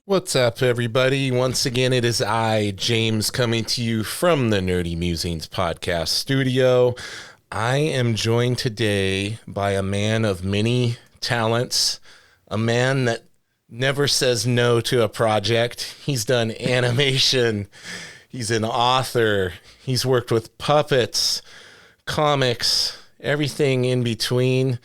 What's up, everybody? Once again, it is I, James, coming to you from the Nerdy Mewzings Podcast studio. I am joined today by a man of many talents, a man that never says no to a project. He's done animation. He's an author. He's worked with puppets, comics, everything in between.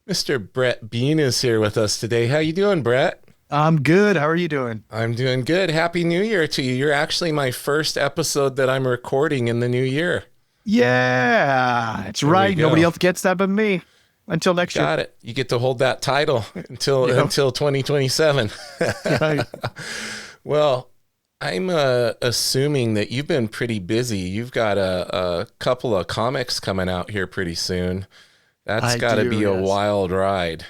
Mr. Brett Bean is here with us today. How you doing, Brett? I'm good. How are you doing? I'm doing good. Happy New Year to you. You're actually my first episode that I'm recording in the new year. Yeah, that's right. Nobody else gets that but me until next year. Got it. You get to hold that title until 2027. Right. Well, I'm assuming that you've been pretty busy. You've got a couple of comics coming out here pretty soon. That's got to be a wild ride.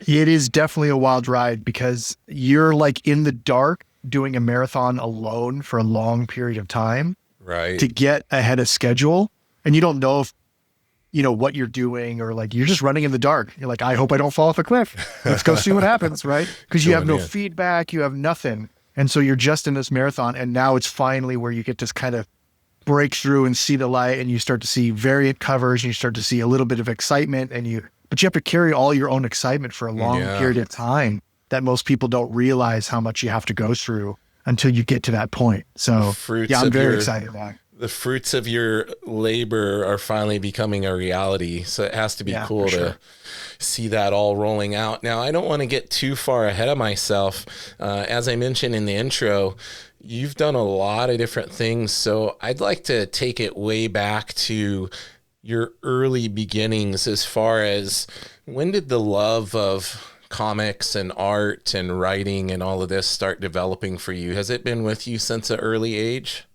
It is definitely a wild ride because you're like in the dark doing a marathon alone for a long period of time, right? To get ahead of schedule. And you don't know if, you know, what you're doing, or like, you're just running in the dark. You're like, I hope I don't fall off a cliff. Let's go see what happens. Right. Because you have no feedback, you have nothing. And so you're just in this marathon. And now it's finally where you get to kind of break through and see the light, and you start to see variant covers, and you start to see a little bit of excitement, but you have to carry all your own excitement for a long period of time that most people don't realize how much you have to go through until you get to that point. So yeah, I'm very excited about it. The fruits of your labor are finally becoming a reality. So it has to be cool to see that all rolling out. Now, I don't want to get too far ahead of myself. As I mentioned in the intro, you've done a lot of different things. So I'd like to take it way back to your early beginnings, as far as when did the love of comics and art and writing and all of this start developing for you? Has it been with you since an early age?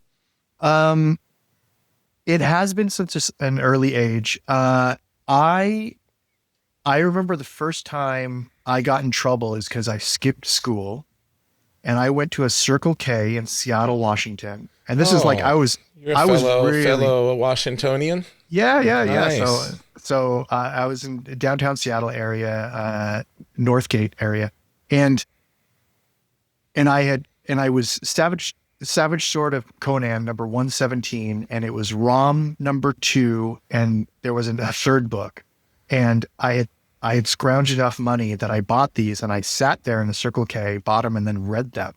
It has been since an early age. I remember the first time I got in trouble is because I skipped school and I went to a Circle K in Seattle, Washington. And this is like, You're a fellow Washingtonian? Yeah. Nice. So I was in downtown Seattle area, Northgate area, and I was Savage Sword of Conan number 117, and it was ROM number 2, and there was a third book, and I had scrounged enough money that I bought these, and I sat there in the Circle K, bought them, and then read them,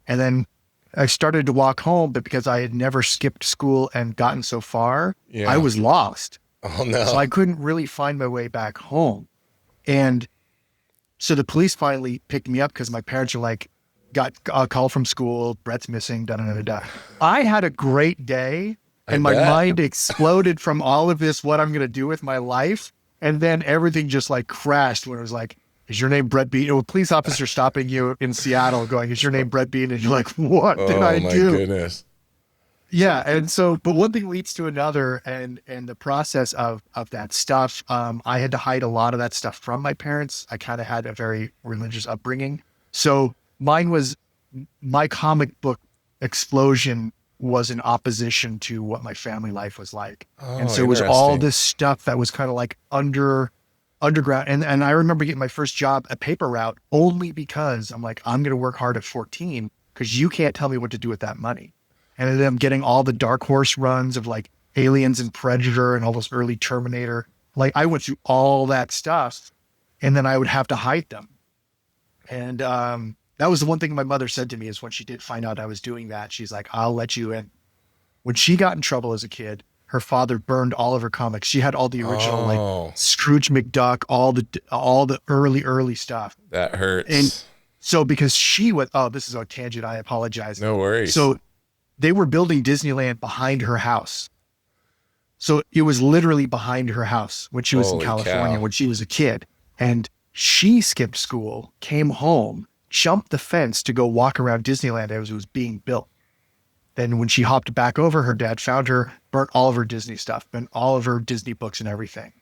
and then I started to walk home, but because I had never skipped school and gotten so far, I was lost. Oh no. So I couldn't really find my way back home. And so the police finally picked me up because my parents were like, got a call from school, Brett's missing, da-da-da-da. I had a great day, and my mind exploded from all of this, what I'm going to do with my life. And then everything just like crashed when it was like, is your name Brett Bean? A police officer stopping you in Seattle going, is your name Brett Bean? And you're like, what did I do? Oh my goodness. Yeah. And so, but one thing leads to another, and the process of that stuff, I had to hide a lot of that stuff from my parents. I kind of had a very religious upbringing. So my comic book explosion was in opposition to what my family life was like. And so it was all this stuff that was kind of like underground. And I remember getting my first job at Paper Route only because I'm like, I'm going to work hard at 14 because you can't tell me what to do with that money. And then I'm getting all the Dark Horse runs of like Aliens and Predator and all those early Terminator. Like I went through all that stuff, and then I would have to hide them. And that was the one thing my mother said to me is when she did find out I was doing that, she's like, I'll let you in. When she got in trouble as a kid, her father burned all of her comics. She had all the original, like Scrooge McDuck, all the early stuff. That hurts. And so because she was, this is a tangent, I apologize. No worries. So they were building Disneyland behind her house. So it was literally behind her house when she was in California, when she was a kid. And she skipped school, came home, jumped the fence to go walk around Disneyland as it was being built. Then when she hopped back over, her dad found her, burnt all of her Disney stuff, burnt all of her Disney books and everything.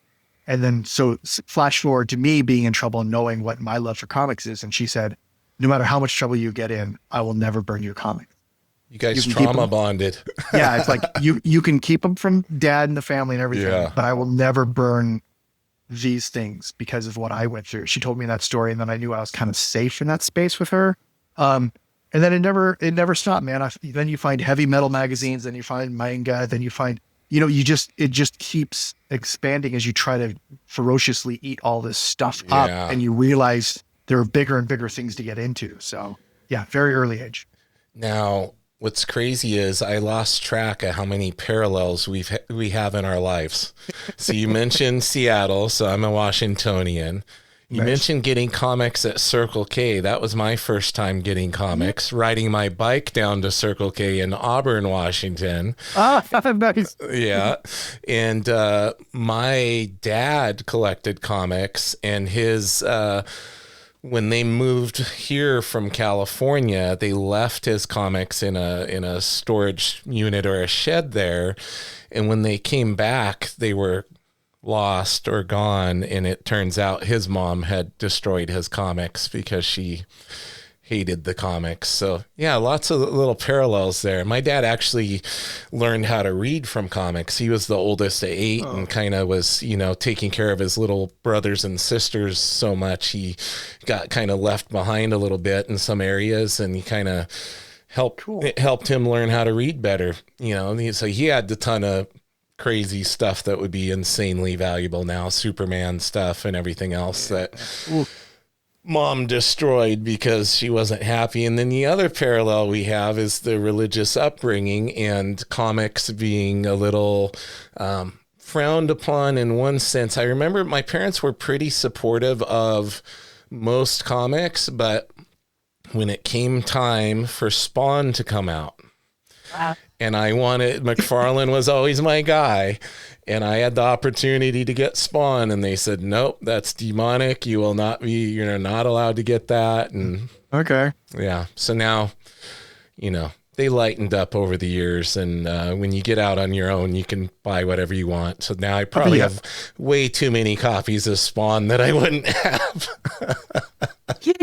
And then, so flash forward to me being in trouble and knowing what my love for comics is. And she said, no matter how much trouble you get in, I will never burn your comics. You guys trauma bonded. Yeah. It's like, you can keep them from dad and the family and everything, but I will never burn these things because of what I went through. She told me that story, and then I knew I was kind of safe in that space with her. And then it never stopped, man. Then you find heavy metal magazines, then you find manga, then you find, it just keeps expanding as you try to ferociously eat all this stuff up, and you realize there are bigger and bigger things to get into. So yeah, very early age. Now, what's crazy is I lost track of how many parallels we have in our lives. So you mentioned Seattle, so I'm a Washingtonian. You mentioned getting comics at Circle K. That was my first time getting comics, riding my bike down to Circle K in Auburn, Washington. Nice. Yeah. And my dad collected comics, and his when they moved here from California, they left his comics in a storage unit or a shed there. And when they came back, they were lost or gone, and it turns out his mom had destroyed his comics because she hated the comics. So yeah, lots of little parallels there. My dad actually learned how to read from comics. He was the oldest at 8 and kind of was, taking care of his little brothers and sisters so much. He got kind of left behind a little bit in some areas, and he kind of helped him learn how to read better. So he had a ton of crazy stuff that would be insanely valuable now, Superman stuff and everything else that mom destroyed because she wasn't happy. And then the other parallel we have is the religious upbringing, and comics being a little frowned upon in one sense. I remember my parents were pretty supportive of most comics, but when it came time for Spawn to come out, and McFarlane was always my guy, and I had the opportunity to get Spawn, and they said, nope, that's demonic. You're not allowed to get that. And okay. Yeah. So now, they lightened up over the years, and when you get out on your own, you can buy whatever you want. So now I probably have way too many copies of Spawn that I wouldn't have.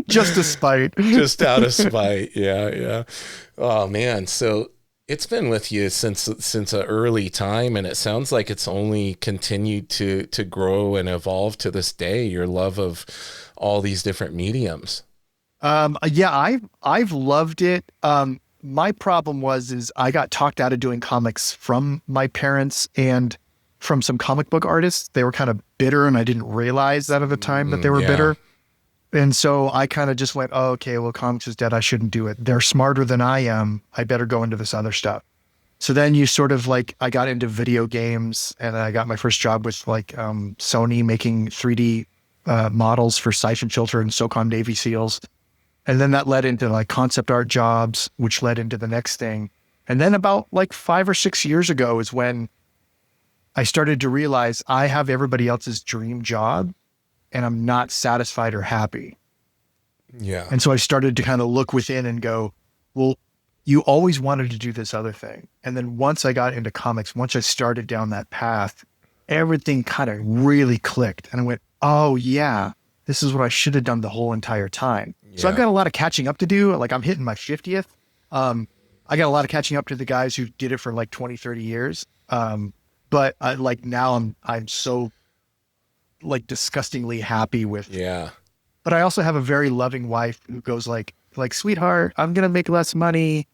Just to spite. Just out of spite. Yeah. Oh man. So it's been with you since an early time, and it sounds like it's only continued to grow and evolve to this day, your love of all these different mediums. Yeah, I've loved it. My problem is I got talked out of doing comics from my parents and from some comic book artists. They were kind of bitter, and I didn't realize that at the time that they were bitter. And so I kind of just went, oh, okay, well, comics is dead. I shouldn't do it. They're smarter than I am. I better go into this other stuff. So then you sort of I got into video games, and I got my first job with Sony making 3D models for Syphon Filter and SOCOM Navy SEALs. And then that led into concept art jobs, which led into the next thing. And then about 5 or 6 years ago is when I started to realize I have everybody else's dream job, and I'm not satisfied or happy. Yeah. And so I started to kind of look within and go, well, you always wanted to do this other thing. And then once I got into comics, once I started down that path, everything kind of really clicked. And I went, oh yeah, this is what I should have done the whole entire time. Yeah. So I've got a lot of catching up to do. I'm hitting my 50th. I got a lot of catching up to the guys who did it for 20, 30 years. But now I'm so disgustingly happy with. Yeah. But I also have a very loving wife who goes like, sweetheart, I'm going to make less money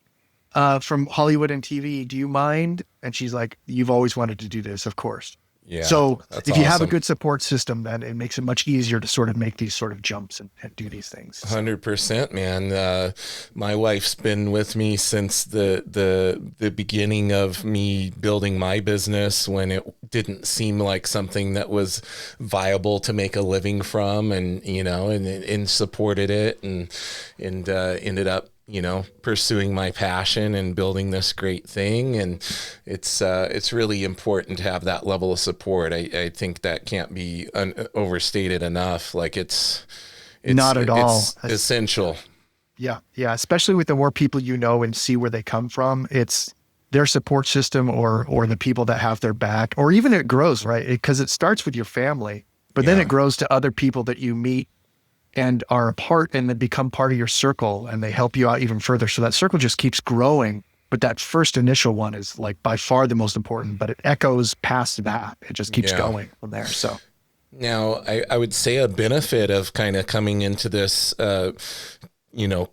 from Hollywood and TV. Do you mind? And she's like, you've always wanted to do this, of course. Yeah. So if you have a good support system, then it makes it much easier to sort of make these sort of jumps and do these things. 100%, man. My wife's been with me since the beginning of me building my business, when it didn't seem like something that was viable to make a living from, and supported it and ended up pursuing my passion and building this great thing. And it's really important to have that level of support. I think that can't be overstated enough. It's not at all. It's essential. Yeah. Yeah. Especially with the more people and see where they come from. It's their support system or the people that have their back, or even it grows, right? Because it starts with your family, but then it grows to other people that you meet and are a part, and then become part of your circle, and they help you out even further. So that circle just keeps growing. But that first initial one is by far the most important, but it echoes past that. It just keeps going from there. So now I would say a benefit of kind of coming into this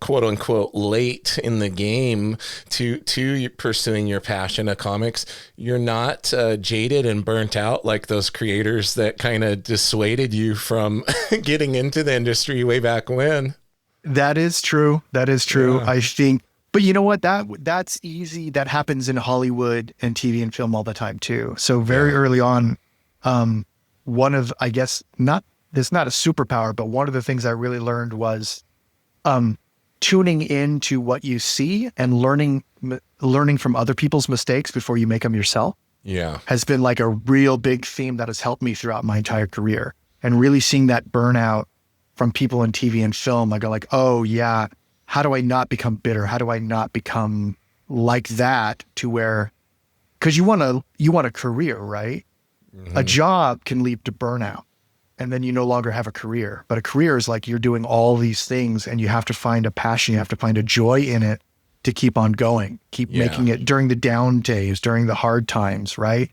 quote unquote late in the game to pursuing your passion of comics, you're not jaded and burnt out like those creators that kind of dissuaded you from getting into the industry way back when. That is true. Yeah. I think, but you know what? That's easy. That happens in Hollywood and TV and film all the time too. So very early on, one of, I guess, it's not a superpower, but one of the things I really learned was tuning into what you see and learning from other people's mistakes before you make them yourself. Yeah. Has been like a real big theme that has helped me throughout my entire career, and really seeing that burnout from people in TV and film. I go like, oh yeah, how do I not become bitter? How do I not become like that to where, cause you want a career, right? Mm-hmm. A job can lead to burnout, and then you no longer have a career. But a career is like you're doing all these things and you have to find a passion, you have to find a joy in it to keep on going, keep making it during the down days, during the hard times, right?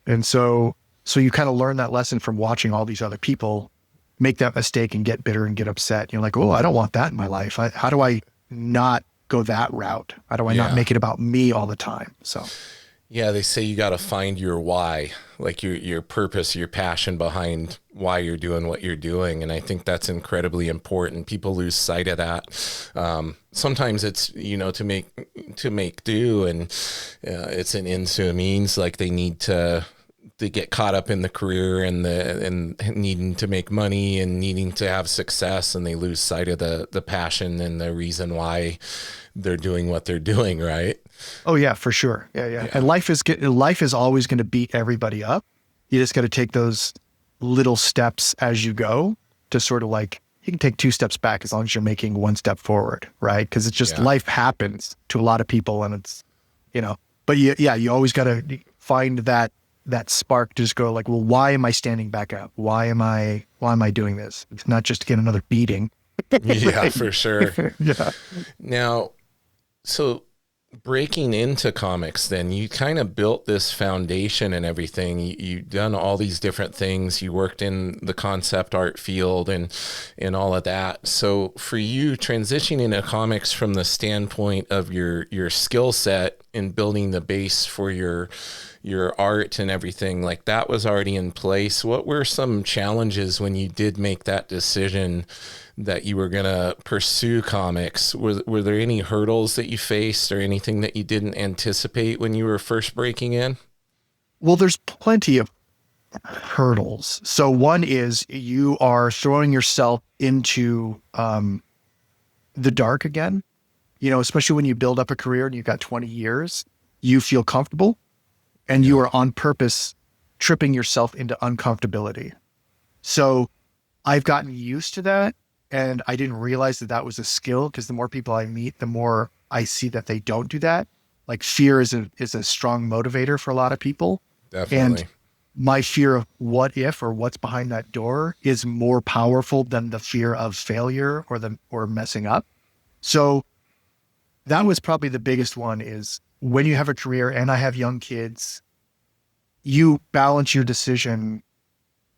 And so you kind of learn that lesson from watching all these other people make that mistake and get bitter and get upset. You're like, oh, I don't want that in my life. How do I not go that route? How do I not make it about me all the time? So yeah, they say you got to find your why, like your purpose, your passion behind why you're doing what you're doing. And I think that's incredibly important. People lose sight of that. Sometimes it's, to make do, and it's an ends to a means. Like they need to get caught up in the career and needing to make money and needing to have success, and they lose sight of the passion and the reason why they're doing what they're doing, right? Oh yeah, for sure. Yeah. And life is always going to beat everybody up. You just got to take those little steps as you go to sort of like, you can take 2 steps back as long as you're making 1 step forward, right? Because it's just life happens to a lot of people, and it's, but you always got to find that spark to just go like, well, why am I standing back up? Why am I doing this? It's not just to get another beating. Yeah, for sure. Yeah. Now, so breaking into comics, then you kind of built this foundation and everything. You've done all these different things. You worked in the concept art field and all of that. So for you, transitioning into comics from the standpoint of your skill set in building the base for your art and everything, like that was already in place. What were some challenges when you did make that decision that you were going to pursue comics? Were there any hurdles that you faced or anything that you didn't anticipate when you were first breaking in? Well, there's plenty of hurdles. So one is you are throwing yourself into the dark again, especially when you build up a career and you've got 20 years, you feel comfortable, and you are on purpose tripping yourself into uncomfortability. So I've gotten used to that. And I didn't realize that was a skill, because the more people I meet, the more I see that they don't do that. Like fear is a strong motivator for a lot of people. Definitely. And my fear of what if or what's behind that door is more powerful than the fear of failure or messing up. So that was probably the biggest one, is when you have a career, and I have young kids, you balance your decision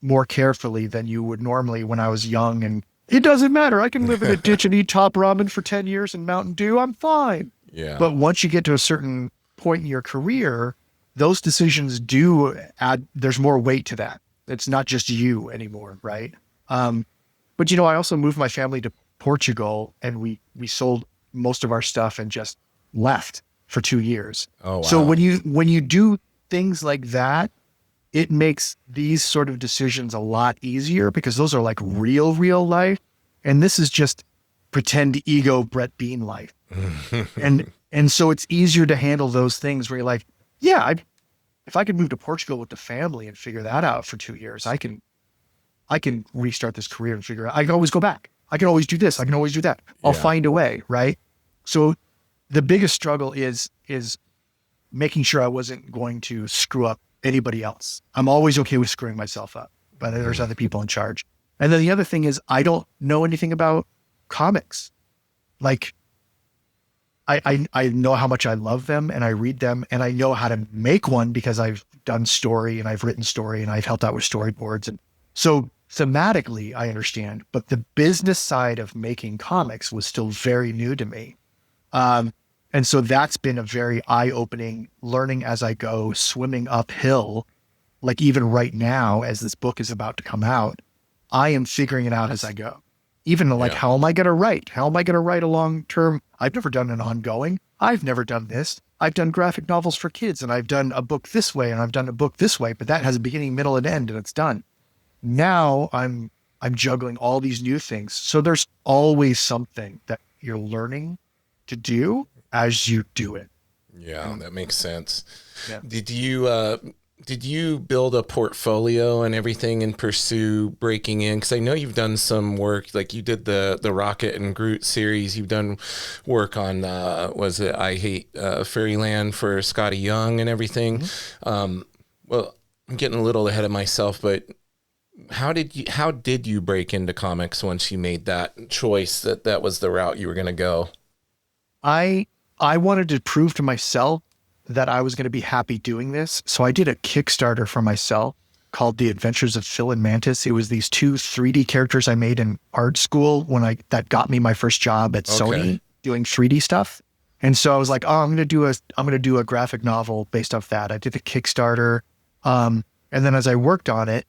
more carefully than you would normally when I was young. And it doesn't matter. I can live in a ditch and eat top ramen for 10 years and Mountain Dew. I'm fine. Yeah. But once you get to a certain point in your career, those decisions do add, there's more weight to that. It's not just you anymore, right? But I also moved my family to Portugal, and we sold most of our stuff and just left for 2 years. Oh, wow. So when you do things like that, it makes these sort of decisions a lot easier, because those are like real life. And this is just pretend ego Brett Bean life. and so it's easier to handle those things where you're like, yeah, if I could move to Portugal with the family and figure that out for 2 years, I can restart this career and figure out, I can always go back. I can always do this. I can always do that. I'll find a way. Right. So the biggest struggle is making sure I wasn't going to screw up anybody else. I'm always okay with screwing myself up, but there's other people in charge. And then the other thing is, I don't know anything about comics. Like I know how much I love them, and I read them, and I know how to make one because I've done story and I've written story and I've helped out with storyboards. And so thematically, I understand, but the business side of making comics was still very new to me. And so that's been a very eye-opening learning as I go, swimming uphill. Like even right now, as this book is about to come out, I am figuring it out as I go. Even like, how am I going to write? How am I going to write a long-term? I've never done an ongoing. I've never done this. I've done graphic novels for kids, and I've done a book this way, and I've done a book this way, but that has a beginning, middle, and end, and it's done. Now I'm juggling all these new things. So there's always something that you're learning to do as you do it. Yeah, that makes sense. Yeah. Did you build a portfolio and everything and pursue breaking in? Because I know you've done some work, like you did the Rocket and Groot series. You've done work on, was it I Hate Fairyland for Scotty Young and everything. Mm-hmm. Well, I'm getting a little ahead of myself, but how did you break into comics once you made that choice that was the route you were going to go? I wanted to prove to myself that I was going to be happy doing this. So I did a Kickstarter for myself called The Adventures of Phil and Mantis. It was these 2 3D characters I made in art school that got me my first job at Sony doing 3D stuff. And so I was like, oh, I'm going to do a graphic novel based off that. I did the Kickstarter. And then as I worked on it,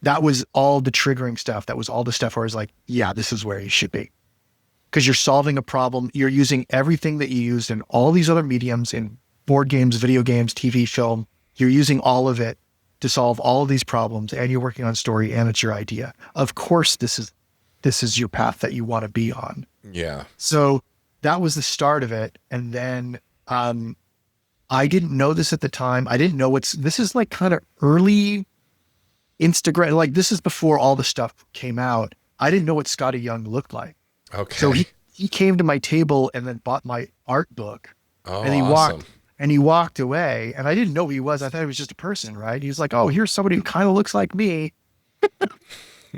that was all the triggering stuff. That was all the stuff where I was like, yeah, this is where you should be. Because you're solving a problem. You're using everything that you used in all these other mediums, in board games, video games, TV, film. You're using all of it to solve all of these problems, and you're working on story, and it's your idea. Of course, this is your path that you want to be on. Yeah. So that was the start of it. And then I didn't know this at the time. I didn't know this is like kind of early Instagram. Like this is before all the stuff came out. I didn't know what Scotty Young looked like. Okay. So he came to my table and then bought my art book. Oh, and he awesome. walked away, and I didn't know who he was. I thought he was just a person, right? He was like, oh, here's somebody who kind of looks like me.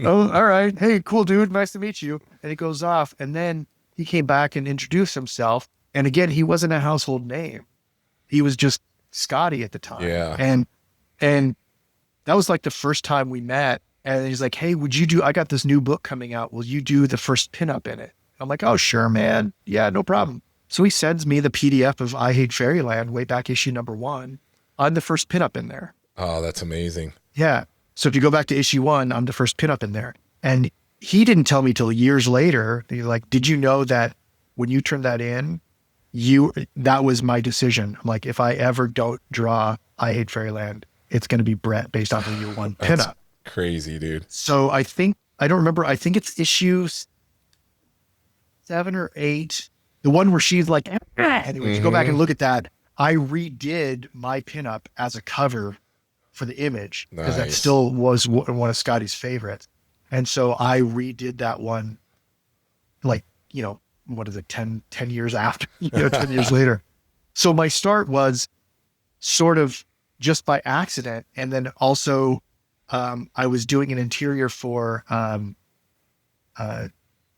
Oh, all right. Hey, cool dude. Nice to meet you. And he goes off. And then he came back and introduced himself. And again, he wasn't a household name. He was just Scotty at the time. Yeah. And that was like the first time we met. And he's like, hey, I got this new book coming out. Will you do the first pinup in it? I'm like, oh, sure, man. Yeah, no problem. So he sends me the PDF of I Hate Fairyland, way back issue number 1. I'm the first pinup in there. Oh, that's amazing. Yeah. So if you go back to issue 1, I'm the first pinup in there. And he didn't tell me till years later. He's like, did you know that when you turned that in, that was my decision. I'm like, if I ever don't draw I Hate Fairyland, it's going to be Brett based on who you won pinup. Crazy, dude. So I think it's issue 7 or 8. The one where she's like, anyway, if you go back and look at that, I redid my pinup as a cover for the image because that still was one of Scotty's favorites. And so I redid that one, like, what is it, 10 years after, 10 years later. So my start was sort of just by accident. And then also I was doing an interior for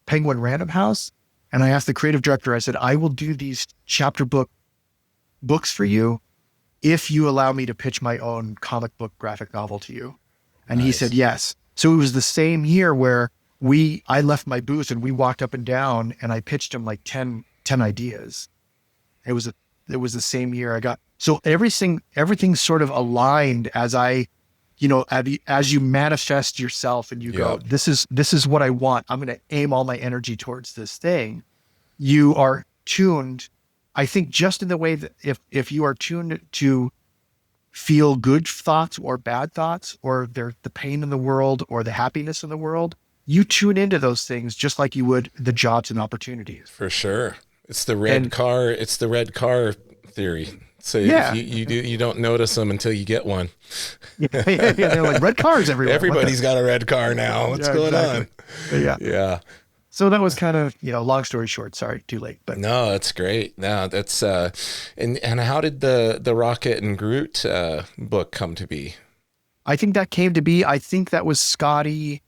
Penguin Random House. And I asked the creative director, I said, I will do these chapter books for you if you allow me to pitch my own comic book graphic novel to you. And he said, yes. So it was the same year where I left my booth and we walked up and down and I pitched him like 10 ideas. It was the same year I got. So everything sort of aligned as as you manifest yourself and you go, this is what I want. I'm going to aim all my energy towards this thing. You are tuned, I think, just in the way that if you are tuned to feel good thoughts or bad thoughts, or the pain in the world or the happiness in the world, you tune into those things just like you would the jobs and opportunities. For sure. It's the red car theory. So you don't notice them until you get one. Yeah, they're like red cars everywhere. Everybody's got a red car now. What's going on? Yeah. So that was kind of, long story short. Sorry, too late. But no, that's great. No, that's and how did the Rocket and Groot book come to be? I think that came to be. I think that was Scotty.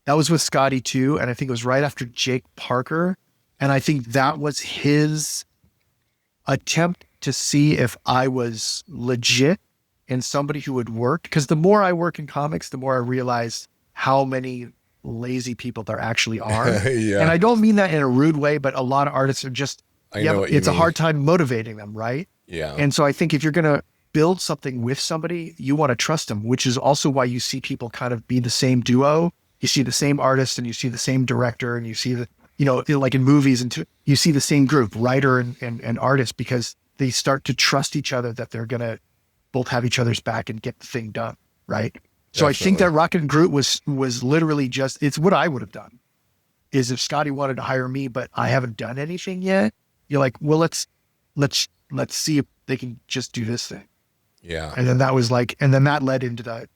That was with Scotty too, and I think it was right after Jake Parker, and I think that was his attempt to see if I was legit and somebody who would work. Because the more I work in comics, the more I realize how many lazy people there actually are. Yeah. And I don't mean that in a rude way, but a lot of artists are just, it's a hard time motivating them, right? Yeah. And so I think if you're going to build something with somebody, you want to trust them, which is also why you see people kind of be the same duo. You see the same artist and you see the same director and you see the, like in movies and you see the same group, writer and artist, because they start to trust each other that they're going to both have each other's back and get the thing done. Right. So I think that Rocket and Groot was literally just, it's what I would have done is if Scotty wanted to hire me, but I haven't done anything yet, you're like, well, let's see if they can just do this thing. Yeah. And then that was like, and then that led into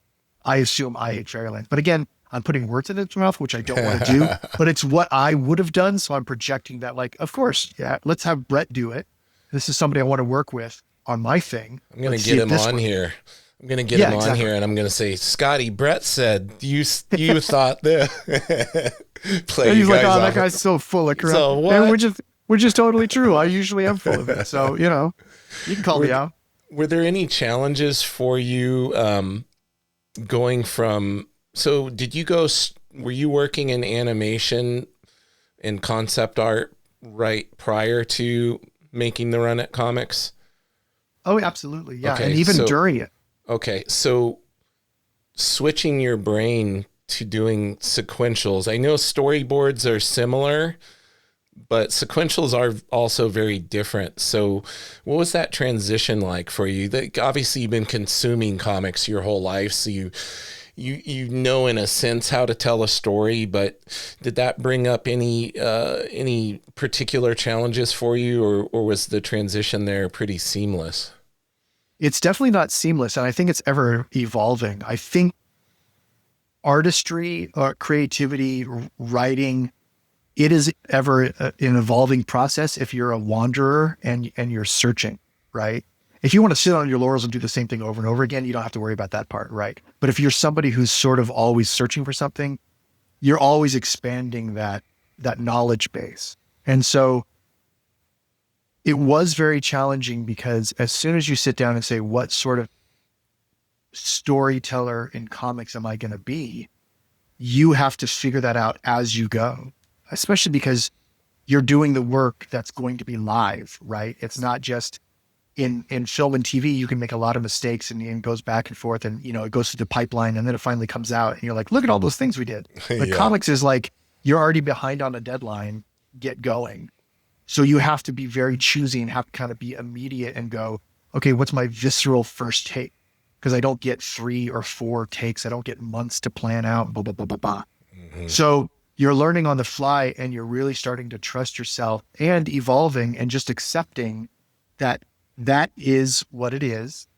I assume I Hate Fairyland. But again, I'm putting words in its mouth, which I don't want to do, but it's what I would have done. So I'm projecting that like, of course, yeah, let's have Brett do it. This is somebody I want to work with on my thing. I'm going to get him on here. I'm going to get him on here and I'm going to say, Scotty, Brett said, you thought that. And he's like, oh, that guy's so full of crap. So what? And which is totally true. I usually am full of it. So, you can call me out. Were there any challenges for you going from, so were you working in animation and concept art right prior to making the run at comics? Oh, absolutely. Yeah. Okay, and even during it. Okay. So switching your brain to doing sequentials, I know storyboards are similar, but sequentials are also very different. So what was that transition like for you? Obviously you've been consuming comics your whole life. So you know, in a sense, how to tell a story, but did that bring up any particular challenges for you, or was the transition there pretty seamless? It's definitely not seamless. And I think it's ever evolving. I think artistry or creativity, writing, it is ever an evolving process if you're a wanderer and you're searching, right? If you want to sit on your laurels and do the same thing over and over again, you don't have to worry about that part, right? But if you're somebody who's sort of always searching for something, you're always expanding that knowledge base. And so it was very challenging because as soon as you sit down and say, what sort of storyteller in comics am I going to be? You have to figure that out as you go, especially because you're doing the work that's going to be live, right? It's not just in film and TV, you can make a lot of mistakes and it goes back and forth and, it goes through the pipeline and then it finally comes out and you're like, look at all those things we did. But comics is like, you're already behind on a deadline, get going. So you have to be very choosy and have to kind of be immediate and go, okay, what's my visceral first take? Because I don't get 3 or 4 takes. I don't get months to plan out, blah, blah, blah, blah, blah. Mm-hmm. So you're learning on the fly and you're really starting to trust yourself and evolving and just accepting that is what it is,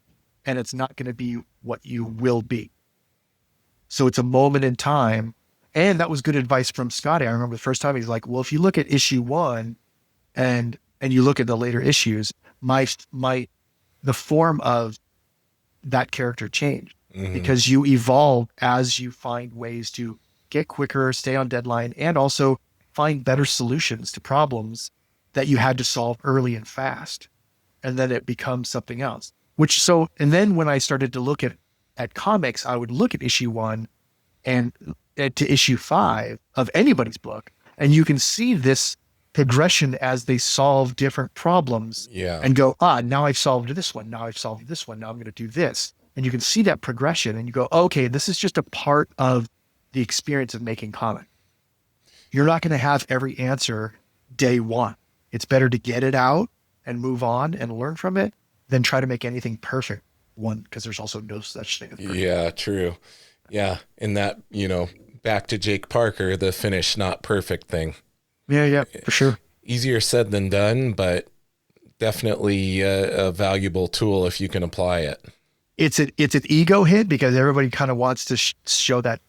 and it's not going to be what you will be. So it's a moment in time. And that was good advice from Scotty. I remember the first time he's like, well, if you look at issue 1 and you look at the later issues, the form of that character changed because you evolve as you find ways to get quicker, stay on deadline, and also find better solutions to problems that you had to solve early and fast. And then it becomes something else. And then when I started to look at comics, I would look at issue 1 and to issue 5 of anybody's book, and you can see this progression as they solve different problems and go, now I've solved this one. Now I've solved this one. Now I'm going to do this. And you can see that progression and you go, okay, this is just a part of the experience of making comic. You're not going to have every answer day one. It's better to get it out and move on and learn from it than try to make anything perfect. One, because there's also no such thing as perfect. Yeah, true. Yeah. And that, back to Jake Parker, the finished, not perfect thing. Yeah, for sure. Easier said than done, but definitely a valuable tool if you can apply it. It's an ego hit because everybody kind of wants to show that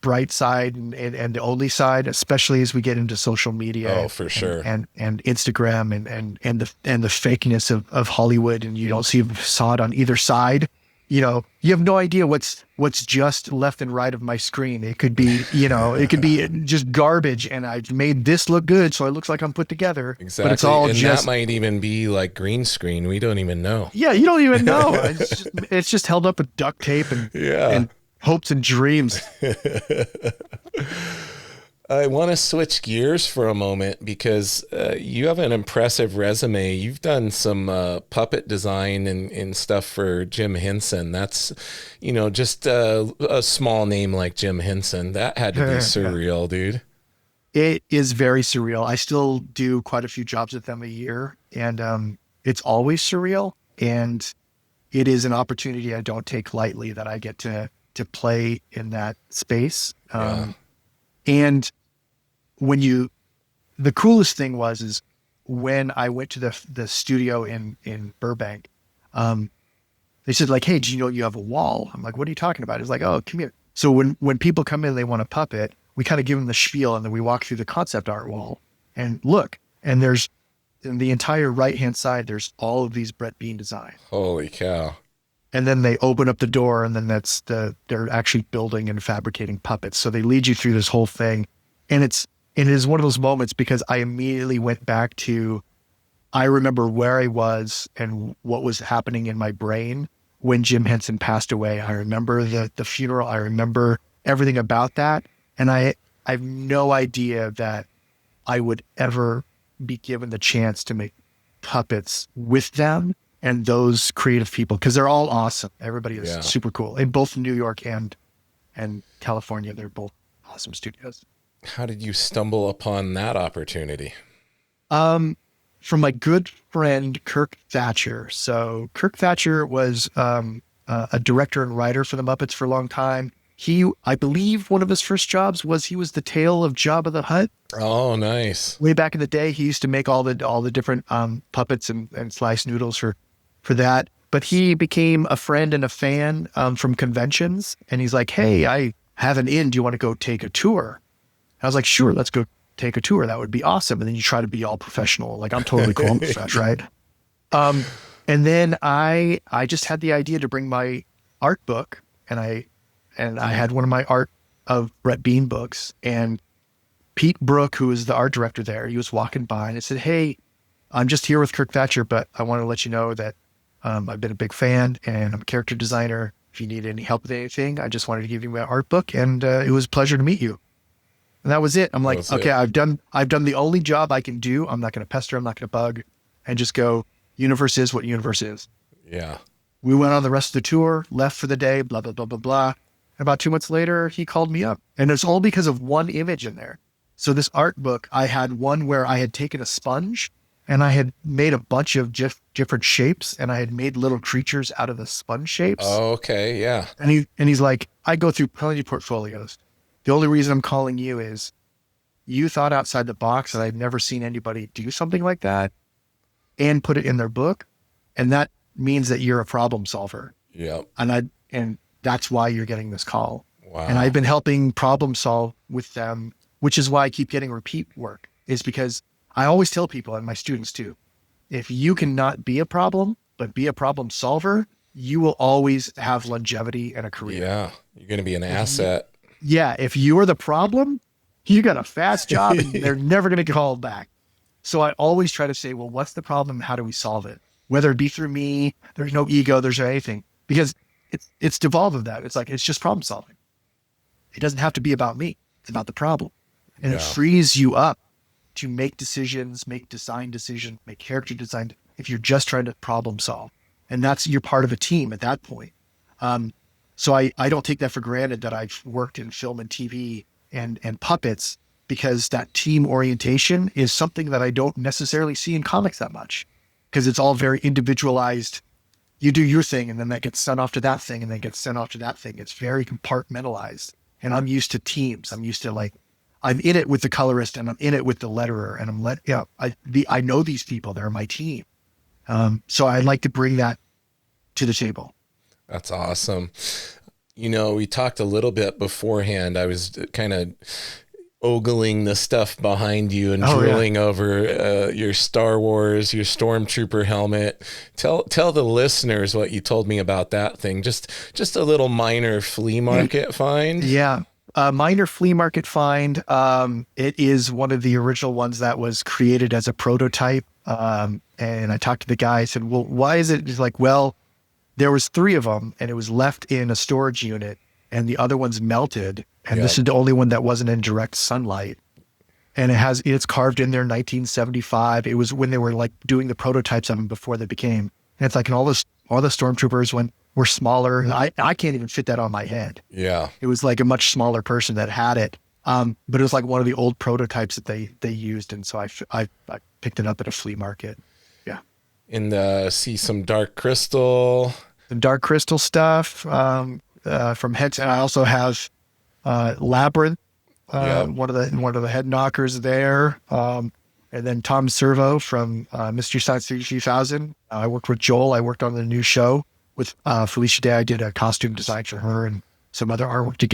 bright side and the only side, especially as we get into social media. Oh, for sure. And Instagram and the fakeness of Hollywood, and you don't see a facade on either side. You have no idea what's just left and right of my screen. It could be, it could be just garbage, and I've made this look good, so it looks like I'm put together. Exactly. But it's all and that might even be like green screen. We don't even know. Yeah, you don't even know. It's just held up with duct tape and hopes and dreams. I want to switch gears for a moment because you have an impressive resume. You've done some puppet design and stuff for Jim Henson. That's, just a small name like Jim Henson. That had to be surreal, dude. It is very surreal. I still do quite a few jobs with them a year, and it's always surreal. And it is an opportunity I don't take lightly that I get to play in that space. And the coolest thing is when I went to the studio in Burbank, they said like, "Hey, do you know you have a wall?" I'm like, "What are you talking about?" It's like, "Oh, come here." So when people come in, they want a puppet, we kind of give them the spiel, and then we walk through the concept art wall and look, and there's in the entire right-hand side, there's all of these Brett Bean designs. Holy cow. And then they open up the door, and then they're actually building and fabricating puppets. So they lead you through this whole thing. And it is one of those moments because I immediately went back to, I remember where I was and what was happening in my brain when Jim Henson passed away. I remember the funeral. I remember everything about that. And I have no idea that I would ever be given the chance to make puppets with them and those creative people, because they're all awesome. Everybody is super cool in both New York and California. They're both awesome studios. How did you stumble upon that opportunity? From my good friend, Kirk Thatcher. So Kirk Thatcher was a director and writer for the Muppets for a long time. I believe one of his first jobs was he was the tail of Jabba the Hutt. Oh, nice. Way back in the day, he used to make all the different puppets and sliced noodles for that. But he became a friend and a fan from conventions. And he's like, "Hey, I have an inn. Do you want to go take a tour?" I was like, "Sure, let's go take a tour. That would be awesome." And then you try to be all professional. Like, I'm totally cool. I'm fresh, right? And then I just had the idea to bring my art book, and I had one of my art of Brett Bean books, and Pete Brook, who is the art director there, he was walking by and I said, "Hey, I'm just here with Kirk Thatcher, but I want to let you know that I've been a big fan and I'm a character designer. If you need any help with anything, I just wanted to give you my art book, and it was a pleasure to meet you." And that was it. I'm like, okay, I've done the only job I can do. I'm not going to pester. I'm not going to bug, and just go, universe is what universe is. Yeah. We went on the rest of the tour, left for the day, blah, blah, blah, blah, blah. And about 2 months later, he called me up, and it's all because of one image in there. So this art book, I had one where I had taken a sponge and I had made a bunch of different shapes, and I had made little creatures out of the sponge shapes. Oh, okay. Yeah. And he's like, "I go through plenty of portfolios. The only reason I'm calling you is you thought outside the box, and I've never seen anybody do something like that and put it in their book. And that means that you're a problem solver." Yep. And that's why you're getting this call. Wow. And I've been helping problem solve with them, which is why I keep getting repeat work, is because I always tell people, and my students too, if you cannot be a problem, but be a problem solver, you will always have longevity and a career. Yeah. You're going to be an asset. If you're the problem, you got a fast job and they're never going to get called back. So I always try to say, well, what's the problem? How do we solve it? Whether it be through me, there's no ego, there's no anything, because it's devolved of that. It's like, it's just problem solving. It doesn't have to be about me. It's about the problem. And it frees you up to make decisions, make design decisions, make character design, if you're just trying to problem solve. And you're part of a team at that point. So I don't take that for granted that I've worked in film and TV and puppets, because that team orientation is something that I don't necessarily see in comics that much, because it's all very individualized. You do your thing, and then that gets sent off to that thing, and then gets sent off to that thing. It's very compartmentalized. And I'm used to teams. I'm used to, like, I'm in it with the colorist, and I'm in it with the letterer, and I know these people. They're my team. So I'd like to bring that to the table. That's awesome. We talked a little bit beforehand. I was kind of ogling the stuff behind you and drilling over your Star Wars, your Stormtrooper helmet. Tell the listeners what you told me about that thing. Just a little minor flea market find. Yeah. A minor flea market find. It is one of the original ones that was created as a prototype. And I talked to the guy. I said, "Well, why is it?" He's like, "Well, there was 3 of them, and it was left in a storage unit, and the other one's melted. And Yeah. this is the only one that wasn't in direct sunlight. And it's carved in there 1975. It was when they were like doing the prototypes of them before they became. And it's like, and all the stormtroopers were smaller. I can't even fit that on my head. Yeah. It was like a much smaller person that had it. But it was like one of the old prototypes that they used. And so I picked it up at a flea market. Yeah. And see some dark crystal. The dark crystal stuff from Henson. I also have Labyrinth. One of the head knockers there, and then Tom Servo from Mystery Science Theater 3000. I worked with Joel. I worked on the new show with Felicia Day. I did a costume design for her and some other artwork to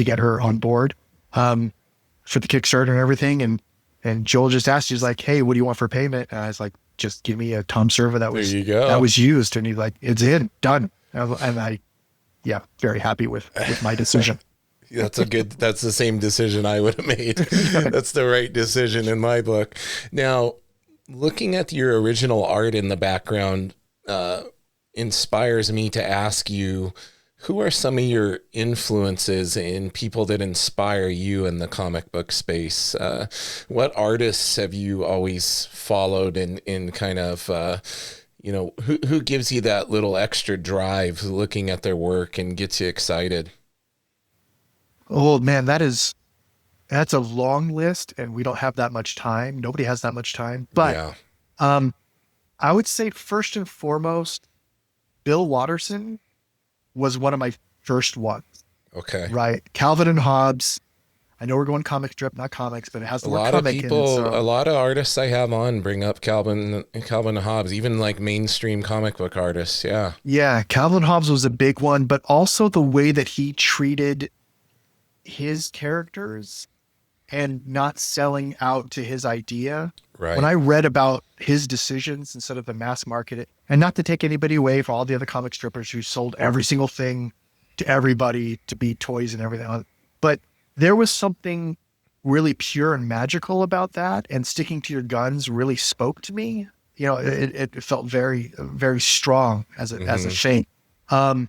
get her on board for the Kickstarter and everything. And Joel just asked, he's like, "Hey, what do you want for payment?" And I was like, "Just give me a Tom Servo that was used." And he's like, "It's in, done." And I very happy with my decision. That's the same decision I would have made. That's the right decision in my book. Now, looking at your original art in the background inspires me to ask you, who are some of your influences and people that inspire you in the comic book space? What artists have you always followed in kind of, who gives you that little extra drive looking at their work and gets you excited? Oh man, that's a long list, and we don't have that much time. Nobody has that much time. But I would say first and foremost, Bill Watterson was one of my first ones. Okay. Right. Calvin and Hobbes. I know we're going comic strip, not comics, but it has the word comic in it. A lot of artists I have on bring up Calvin and Hobbes, even like mainstream comic book artists. Yeah. Yeah. Calvin and Hobbes was a big one, but also the way that he treated his characters and not selling out to his idea. Right. When I read about his decisions instead of the mass market, and not to take anybody away from all the other comic strippers who sold every single thing to everybody to be toys and everything, but there was something really pure and magical about that, and sticking to your guns really spoke to me. It felt very, very strong as a thing. Todd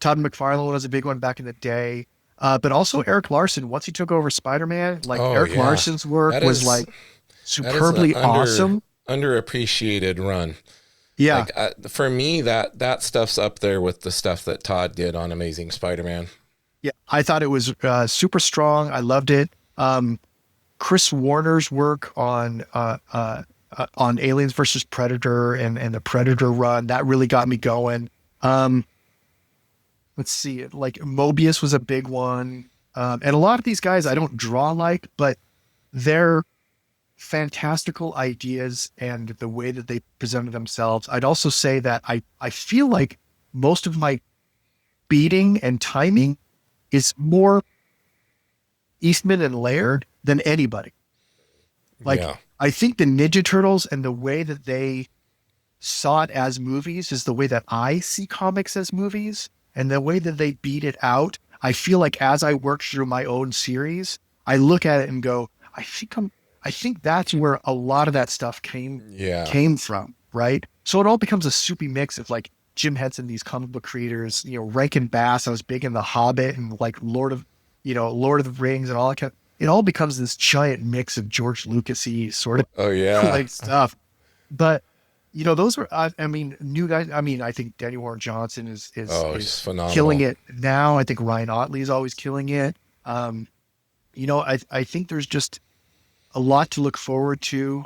McFarlane was a big one back in the day. But also Eric Larsen, once he took over Spider-Man, Larsen's work was like superbly awesome. Underappreciated run. Yeah. For me, that stuff's up there with the stuff that Todd did on Amazing Spider-Man. Yeah. I thought it was super strong. I loved it. Chris Warner's work on Aliens versus Predator and the Predator run, that really got me going. Let's see, like Mobius was a big one. And a lot of these guys I don't draw like, but their fantastical ideas and the way that they presented themselves. I'd also say that I feel like most of my beating and timing is more Eastman and Laird than anybody. I think the Ninja Turtles and the way that they saw it as movies is the way that I see comics as movies. And the way that they beat it out, I feel like as I work through my own series, I look at it and go, I think that's where a lot of that stuff came from, right? So it all becomes a soupy mix of like Jim Henson, these comic book creators, Rankin Bass. I was big in The Hobbit and like Lord of the Rings and all that it all becomes this giant mix of George Lucas-y sort of like stuff. But those were, new guys. I think Danny Warren Johnson is phenomenal, killing it now. I think Ryan Ottley is always killing it. I think there's just a lot to look forward to.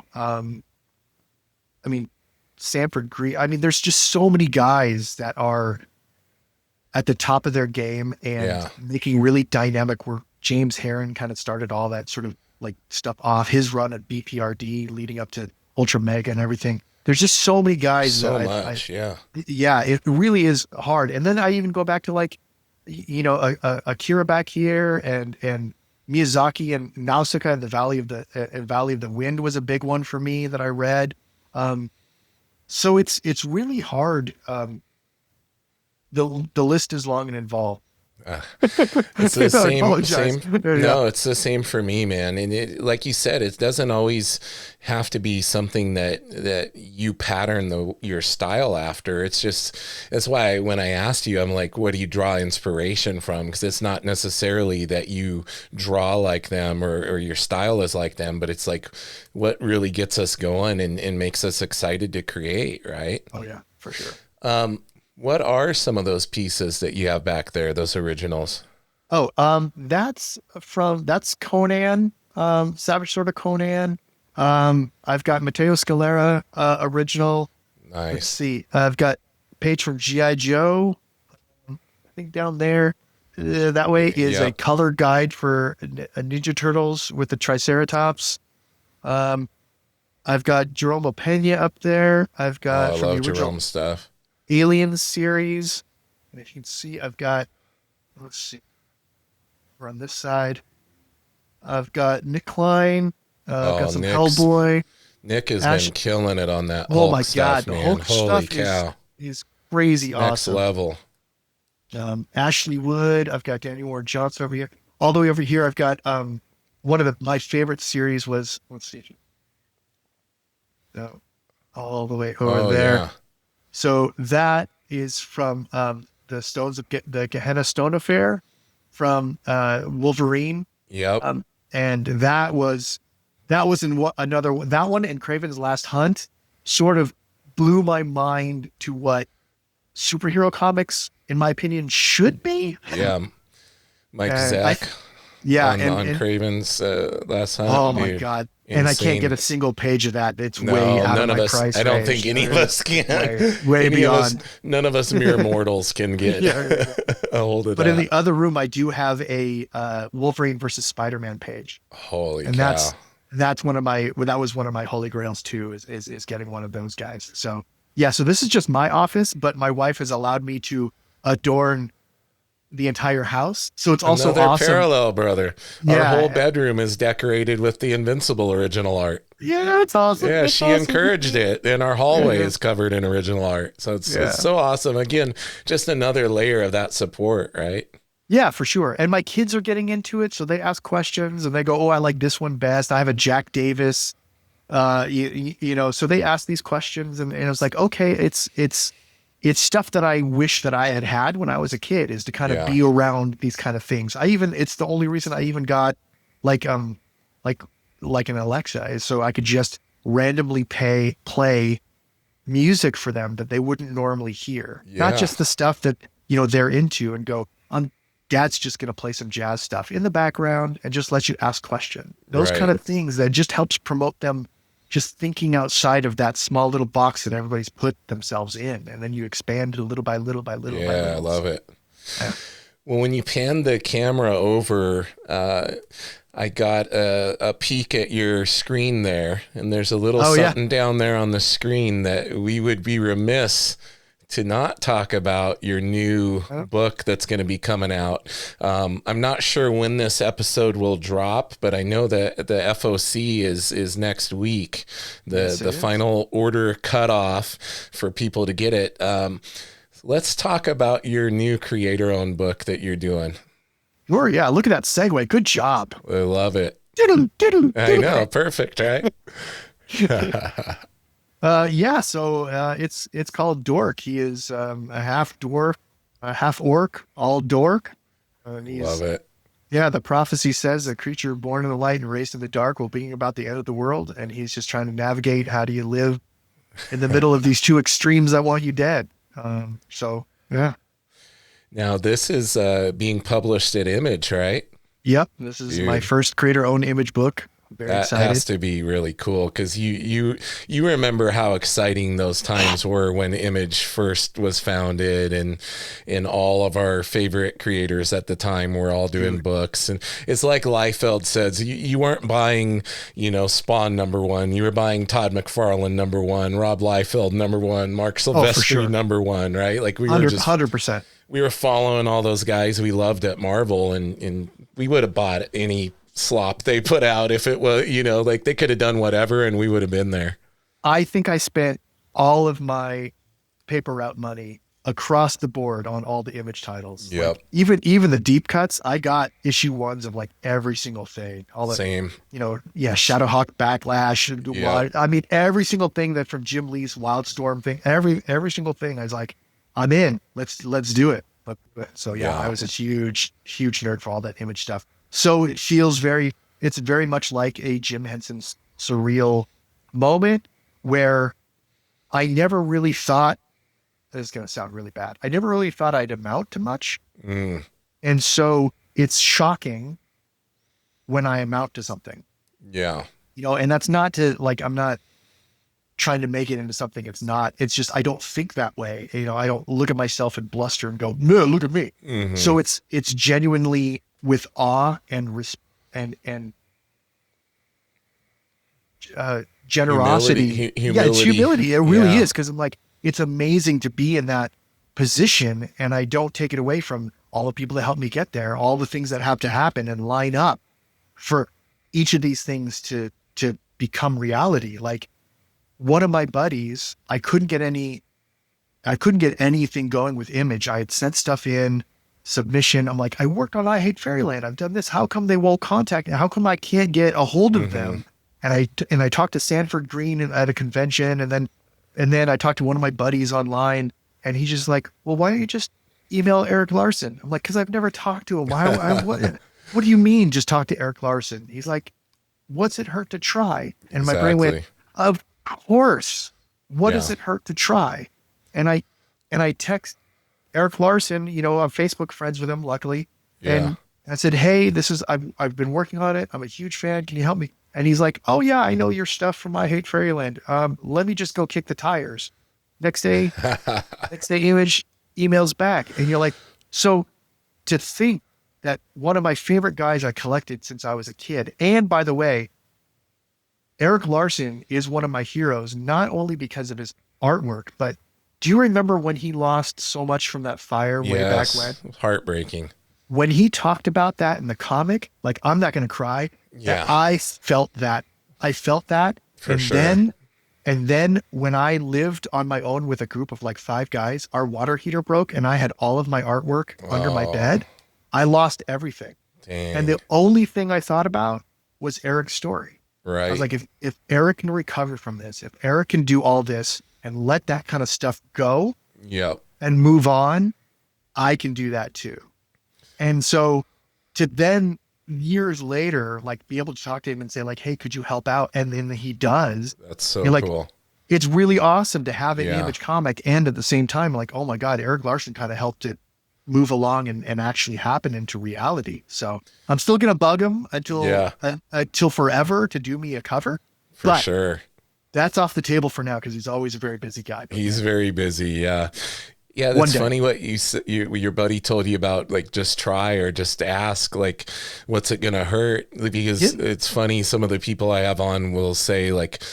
Sanford Green. There's just so many guys that are at the top of their game and making really dynamic work. James Herron kind of started all that sort of like stuff off his run at BPRD leading up to Ultra Mega and everything. There's just so many guys. Yeah, it really is hard. And then I even go back to like, Akira back here and Miyazaki and Nausicaa and the Valley of the Wind was a big one for me that I read. So it's really hard. The list is long and involved. It's the same. No, it's the same for me, man. And like you said, it doesn't always have to be something that you pattern your style after. It's just, that's why when I asked you, I'm like, what do you draw inspiration from? Because it's not necessarily that you draw like them or your style is like them, but it's like what really gets us going and makes us excited to create, right? Oh yeah, for sure. What are some of those pieces that you have back there, those originals? Oh, that's Conan, Savage Sword of Conan. I've got Matteo Scalera, original. Nice. Let's see. I've got page from G.I. Joe. I think down there, that way is a color guide for Ninja Turtles with the Triceratops. I've got Jerome Pena up there. I've got I love Jerome stuff. Aliens series. And if you can see, I've got, let's see, we're on this side. I've got Nick Klein. I've got some Hellboy. Nick has been killing it on that Hulk stuff, man. The Hulk Holy stuff cow. is crazy awesome. Next level. Ashley Wood. I've got Danny Warren Johnson over here. All the way over here, I've got one of my favorite series was, let's see. All the way over there. Yeah. So that is from the Stones of the Gehenna Stone Affair from Wolverine. Yep. And that was in that one and Kraven's Last Hunt sort of blew my mind to what superhero comics, in my opinion, should be. Yeah. Mike Zack. On Kraven's Last Hunt. Oh my God. Insane. And I can't get a single page of that. It's way out of my price range. I don't think any of us can. Way beyond. None of us mere mortals can get a hold of that. But in the other room, I do have a Wolverine versus Spider-Man page. Holy cow. That was one of my holy grails too, is getting one of those guys. So yeah, so this is just my office, but my wife has allowed me to adorn the entire house. So it's also awesome. Parallel, brother. Our whole bedroom is decorated with the Invincible original art. Yeah, it's awesome. Yeah, she encouraged it. And our hallway is covered in original art. So it's so awesome. Again, just another layer of that support, right? Yeah, for sure. And my kids are getting into it. So they ask questions and they go, oh, I like this one best. I have a Jack Davis, so they ask these questions and it was like, okay, it's stuff that I wish that I had when I was a kid, is to kind of be around these kind of things. It's the only reason I even got like an Alexa, is so I could just randomly play music for them that they wouldn't normally hear. Not just the stuff that, they're into, and go, Dad's just going to play some jazz stuff in the background and just let you ask questions. Those kind of things that just helps promote them just thinking outside of that small little box that everybody's put themselves in. And then you expand it little by little by little. Yeah, I love it. Yeah. Well, when you pan the camera over, I got a peek at your screen there, and there's a little something down there on the screen that we would be remiss to not talk about your new book that's going to be coming out. I'm not sure when this episode will drop, but I know that the FOC is next week, the final order cutoff for people to get it. Let's talk about your new creator-owned book that you're doing. Sure, yeah. Look at that segue. Good job. I love it. I know. Perfect, right? So it's called DORK. He is a half-dwarf, a half-orc, all DORK. Love it. Yeah, the prophecy says a creature born in the light and raised in the dark will bring about the end of the world, and he's just trying to navigate how do you live in the middle of these two extremes that want you dead. Yeah. Now, this is being published at Image, right? Yep. This is my first creator-owned Image book. Very excited. Has to be really cool, because you remember how exciting those times were when Image first was founded, and all of our favorite creators at the time were all doing books. And it's like Liefeld says, you weren't buying, Spawn #1. You were buying Todd McFarlane #1, Rob Liefeld #1, Mark Silvestri #1, right? Like we were 100%. We were following all those guys we loved at Marvel, and we would have bought any slop they put out if it was, like they could have done whatever and we would have been there. I think I spent all of my paper route money across the board on all the image titles. Yep. Like even the deep cuts, I got issue 1s of like every single thing. All the Same. Shadowhawk Backlash. Yep. I mean, every single thing that from Jim Lee's Wildstorm thing, every single thing. I was like, I'm in. Let's do it. So I was a huge nerd for all that image stuff. So it feels it's very much like a Jim Henson's surreal moment where I never really thought, this is going to sound really bad, I never really thought I'd amount to much. And so it's shocking when I amount to something. Yeah. And that's not to like, I'm not trying to make it into something it's not. It's just, I don't think that way. I don't look at myself and bluster and go, no, look at me. Mm-hmm. So it's genuinely with awe and generosity. Humility. Yeah, it's humility. It really is. Cause I'm like, it's amazing to be in that position, and I don't take it away from all the people that helped me get there, all the things that have to happen and line up for each of these things to become reality. Like one of my buddies, I couldn't get anything going with image. I had sent stuff in submission. I'm like, I worked on I Hate Fairyland. I've done this. How come they won't contact me? How come I can't get a hold of them? And I talked to Sanford Green at a convention, and then I talked to one of my buddies online, and he's just like, well, why don't you just email Eric Larsen? I'm like, because I've never talked to him. What do you mean just talk to Eric Larsen? He's like, what's it hurt to try? And my brain went, of course. What does it hurt to try? And I text Eric Larsen, I'm Facebook friends with him, luckily. Yeah. And I said, hey, I've been working on it. I'm a huge fan. Can you help me? And he's like, oh yeah, I know your stuff from I Hate Fairyland. Let me just go kick the tires. Next day image emails back. And you're like, so to think that one of my favorite guys I collected since I was a kid. And by the way, Eric Larsen is one of my heroes, not only because of his artwork, but do you remember when he lost so much from that fire way back when? Heartbreaking. When he talked about that in the comic, like, I'm not going to cry. Yeah. I felt that. For sure. And then when I lived on my own with a group of like 5 guys, our water heater broke and I had all of my artwork under my bed. I lost everything. Dang. And the only thing I thought about was Eric's story. Right. I was like, if Eric can recover from this, if Eric can do all this and let that kind of stuff go and move on, I can do that too. And so to then years later, like be able to talk to him and say like, hey, could you help out? And then he does. That's so cool. It's really awesome to have an image comic and at the same time, like, oh my God, Eric Larsen kind of helped it move along and actually happen into reality. So I'm still going to bug him until forever to do me a cover. For sure. That's off the table for now because he's always a very busy guy. He's very busy. Yeah. Yeah, that's funny what your buddy told you about, like, just try or just ask, like, what's it going to hurt? Because it's funny, some of the people I have on will say, like,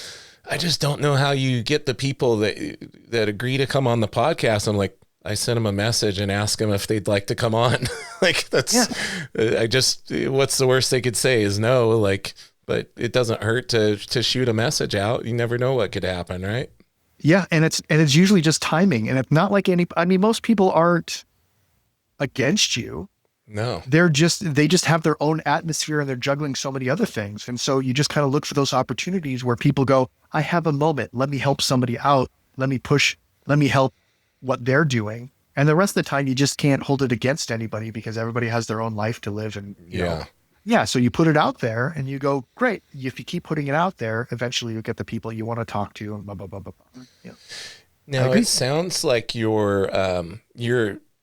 I just don't know how you get the people that agree to come on the podcast. I'm like, I sent them a message and ask them if they'd like to come on. Like, that's, what's the worst they could say is no, like, but it doesn't hurt to shoot a message out. You never know what could happen, right? Yeah, and it's usually just timing, and it's not like most people aren't against you. No, they just have their own atmosphere and they're juggling so many other things, and so you just kind of look for those opportunities where people go, I have a moment, let me help somebody out, let me help what they're doing, and the rest of the time you just can't hold it against anybody because everybody has their own life to live, and you know. Yeah, so you put it out there and you go, great. If you keep putting it out there, eventually you'll get the people you want to talk to and blah, blah, blah, blah. Yeah. Now, it sounds like your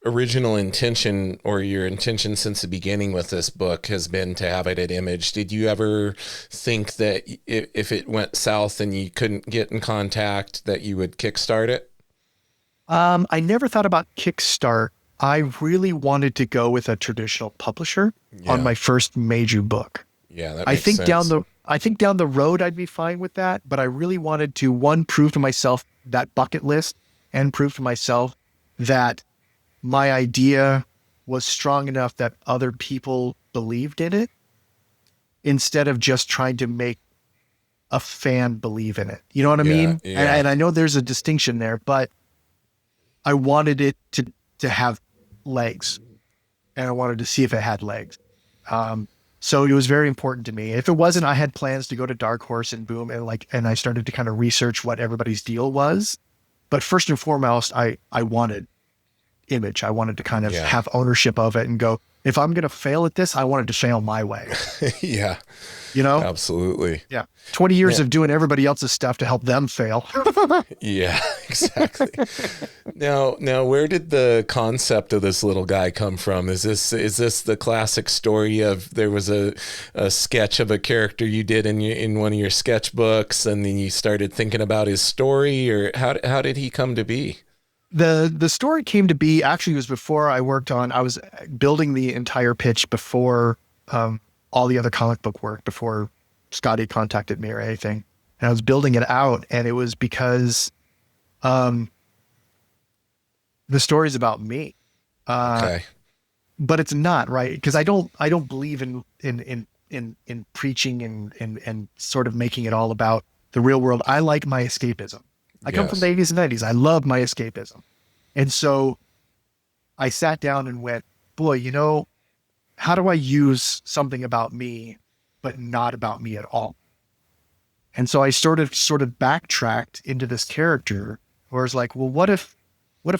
original intention or your intention since the beginning with this book has been to have it at Image. Did you ever think that if it went south and you couldn't get in contact that you would kickstart it? I never thought about kickstart. I really wanted to go with a traditional publisher on my first major book. Yeah, that makes sense. I think down the road I'd be fine with that, but I really wanted to, one, prove to myself that bucket list and prove to myself that my idea was strong enough that other people believed in it instead of just trying to make a fan believe in it. You know what I mean? Yeah. And I know there's a distinction there, but I wanted it to have legs, and I wanted to see if it had legs. So it was very important to me. If it wasn't, I had plans to go to Dark Horse and boom, and I started to kind of research what everybody's deal was. But first and foremost, I wanted image. I wanted to kind of have ownership of it and go, if I'm going to fail at this, I wanted to fail my way. Yeah. Absolutely. Yeah. 20 years of doing everybody else's stuff to help them fail. Yeah, exactly. Now, where did the concept of this little guy come from? Is this the classic story of there was a sketch of a character you did in one of your sketchbooks, and then you started thinking about his story, or how did he come to be? The story came to be, actually, it was before I was building the entire pitch before all the other comic book work, before Scotty contacted me or anything. And I was building it out, and it was because the story's about me. Okay. But it's not, right? Because I don't believe in preaching and sort of making it all about the real world. I like my escapism. I come from the 80s and 90s. I love my escapism. And so I sat down and went, boy, how do I use something about me, but not about me at all? And so I sort of backtracked into this character where it's like, well, what if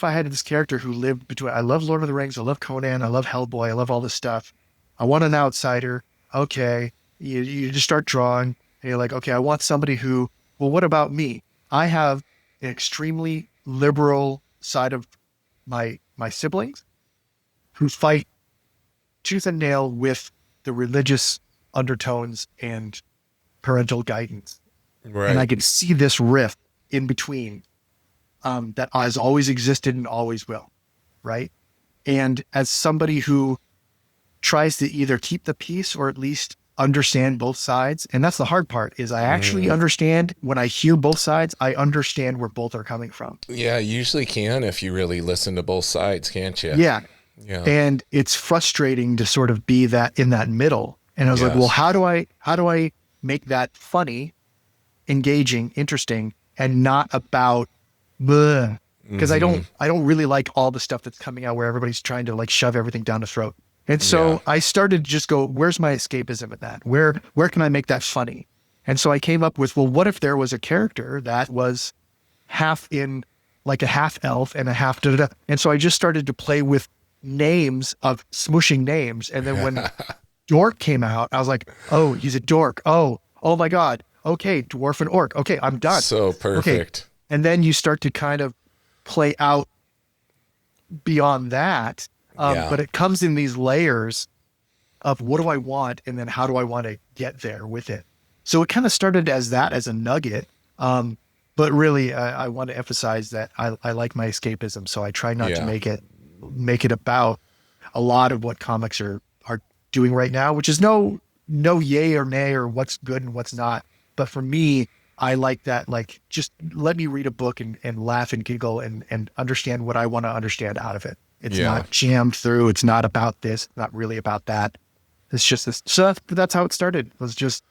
I had this character who lived between, I love Lord of the Rings, I love Conan, I love Hellboy, I love all this stuff. I want an outsider. Okay. You just start drawing and you're like, okay, I want somebody who, well, what about me? I have an extremely liberal side of my siblings who fight tooth and nail with the religious undertones and parental guidance. Right. And I could see this rift in between that has always existed and always will. Right. And as somebody who tries to either keep the peace or at least understand both sides. And that's the hard part, is I actually understand when I hear both sides, I understand where both are coming from. Yeah, you usually can if you really listen to both sides, can't you? Yeah. Yeah. And it's frustrating to sort of be that in that middle. And I was like, well, how do I make that funny, engaging, interesting, and not about because I don't really like all the stuff that's coming out where everybody's trying to like shove everything down the throat. And so I started to just go, where's my escapism in that? Where can I make that funny? And so I came up with, well, what if there was a character that was half in like a half elf and a half da-da-da. And so I just started to play with names of smushing names. And then when Dork came out, I was like, oh, he's a dork. Oh my God. Okay. Dwarf and orc. Okay. I'm done. So perfect. Okay. And then you start to kind of play out beyond that. But it comes in these layers of what do I want? And then how do I want to get there with it? So it kind of started as a nugget. But really I want to emphasize that I like my escapism. So I try not to make it about a lot of what comics are doing right now, which is no yay or nay or what's good and what's not. But for me, I like that, like, just let me read a book and laugh and giggle and understand what I want to understand out of it. It's not jammed through. It's not about this, not really about that. It's just this. So that's how it started. It was just,